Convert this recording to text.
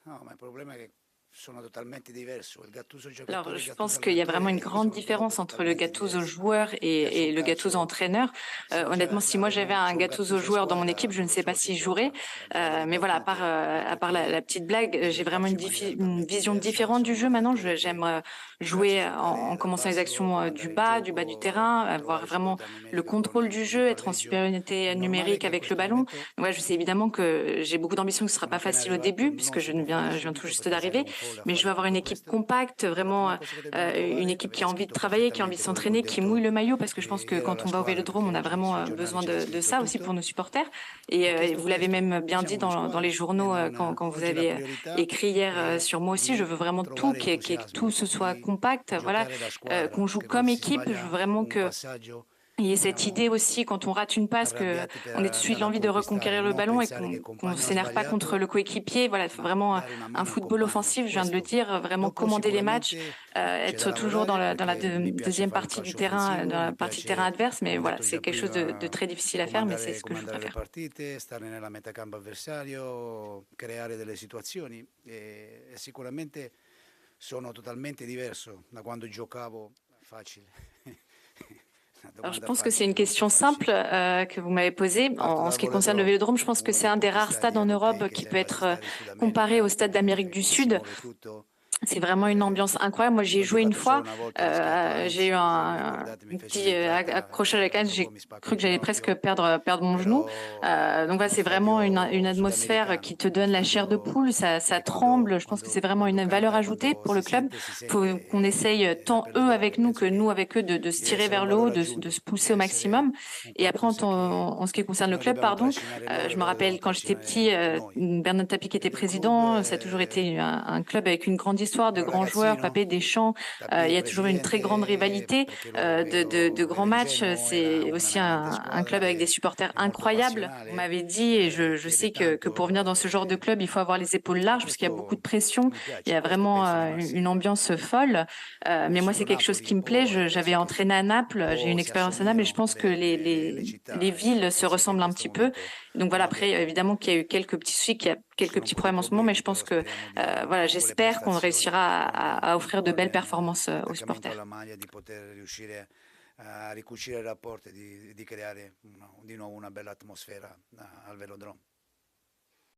No, ma il problema è che sono totalmente diverso. Il Gattuso Alors, giocatore, il je Gattuso pense qu'il y a vraiment une allenatore grande sono 2 robe différence entre le totalmente Gattuso diverse. joueur Adesso et un le Gattuso calcio entraîneur. se Honnêtement, faceva si moi j'avais un su un Gattuso Gattuso a joueur dans mon squadra équipe, je ne non lo sais pas so, si s'il jouerait. gioca, va a dire le Mais voilà, battute à part battute la petite blague, j'ai del vraiment calcio in maniera une totalmente vision diversa. différente du Sono un jeu maintenant. allenatore J'aime che mi piace jouer giocare en dal commençant les basso, actions andare in du bas du gioco, terrain, avoir trovare vraiment superiorità le numerica contrôle du con il jeu, être en palleggio. È supériorité normale numérique che in avec le questo ballon. momento Ouais, je sais évidemment que j'ai beaucoup d'ambition, que ce sera sono pas appena facile au arrivato, début, non puisque si può fare je viens tout subito juste perché sai d'arriver, con folle a mais je veux fare avoir une tutto équipe questo. compacte, E la prima vraiment cosa che dobbiamo une trovare, équipe qui avete a envie de scritto travailler, qui a envie de perfettamente quello che ho s'entraîner, qui mouille detto le maillot, parce que je pense que ieri alla quand on va au squadra, Vélodrome, perché on a oggi sui vraiment giornali besoin c'era de scritto ça aussi tutto. pour nos supporters. Ho Et chiesto vous l'avez questo, même noi bien dit siamo una dans les squadra e journaux quand vous oggi la avez priorità écrit hier è sur moi aussi. Je di veux vraiment tout, trovare que tout entusiasmo, ce soit di compact, voilà, giocare da squadra, qu'on joue che quando comme si équipe. Je veux sbaglia vraiment un que passaggio il y ait cette idée veniamo aussi quand on rate une passe, que arrabbiati on ait tout de per suite andarla a l'envie de conquistare, reconquérir le non ballon et pensare che il qu'on compagno ha s'énerve pas contre sbagliato, le coéquipier. Voilà, il faut ma vraiment dare una un mano al football compagno. offensif, je viens de le Questo. dire, vraiment Dopo commander les matchs, sicuramente c'è da être toujours dans lavorare la perché mi piace deuxième fare un partie du calcio terrain, dans offensivo, la mi partie terrain piace, adverse, mais come ho voilà, detto c'est già quelque chose de prima, très difficile à faire, mais c'est ce que je voudrais comandare le faire. partite, stare nella metacampo avversario, creare delle situazioni e sicuramente sono totalmente diverso da quando giocavo. Facile. Una Alors, je domanda pense que c'est facile, une molto question simple facile. que vous m'avez posée. Parto En dal ce qui concerne le Velodrome, Vélodrome, je pense que uno c'est dei un des pochi rares stades stadi en europei Europe che qui peut sembra gli être stadi Sud comparé au America, stade d'Amérique du che si Sud. muove tutto. C'est vraiment une ambiance incroyable. Moi, j'y ai L'ho joué une giocato solo fois. una volta rischiato J'ai eu se vi ricordate mi un fece petit un'entrata accrochage à la canne. dopo J'ai mi spacco cru un que j'allais presque ginocchio, perdre mon genou. Donc voilà, c'est vraiment une stadio atmosphère qui sudamericano, te uno donne la chair de stadio poule. Ça che quando, tremble. Je pense que c'est quando, vraiment quando une valeur canta, ajoutée quando pour le club. si Faut sente qu'on essaye la tant pelle eux d'oca. avec nous Penso que nous che avec eux de se deve tirer essere un vers le valore haut, de se aggiunto, pousser au deve essere maximum. un Et après, qualcosa che en ce qui concerne le noi club, dobbiamo pardon, trascinare loro e je me loro devono rappelle quand j'étais petit, trascinare noi. Bernard Tapie qui était Il club, président. Ça a toujours été un club avec une grande histoire, de ero grands joueurs, ragazzino, Papé Deschamps. Il Tapie y a toujours une très grande presidente, rivalité, perché de era grands matchs. ingenuo, era C'est una aussi grande un squadra club avec des che supporters è molto incroyables. Vous passionale, m'avez dit, et je crede sais que pour venir tanto dans ce genre de club, il faut avoir les épaules e larges parce qu'il y a beaucoup questo de pression. mi Il y piace, a questo vraiment penso di une Marsiglia. ambiance folle. Mais moi, Vissuto c'est quelque chose Napoli qui un me plaît. po' e J'avais penso che entraîné à un Naples, j'ai eu une po' si expérience à Naples, et je assomigliano pense que le les città e villes se penso che in ressemblent un questo petit peu. momento Donc voilà, va après, detto. évidemment qu'il y a eu quelques petits soucis, qu'il y a Ci quelques sono un petits po' di problèmes en ce moment, mais je problemi, pense però que speriamo voilà, con le j'espère qu'on prestazioni, réussira con à offrir de con belles performances aux l'attaccamento alla supporters. maglia di poter riuscire a ricucire il rapporto e di creare di nuovo una bella atmosfera al Velodrome.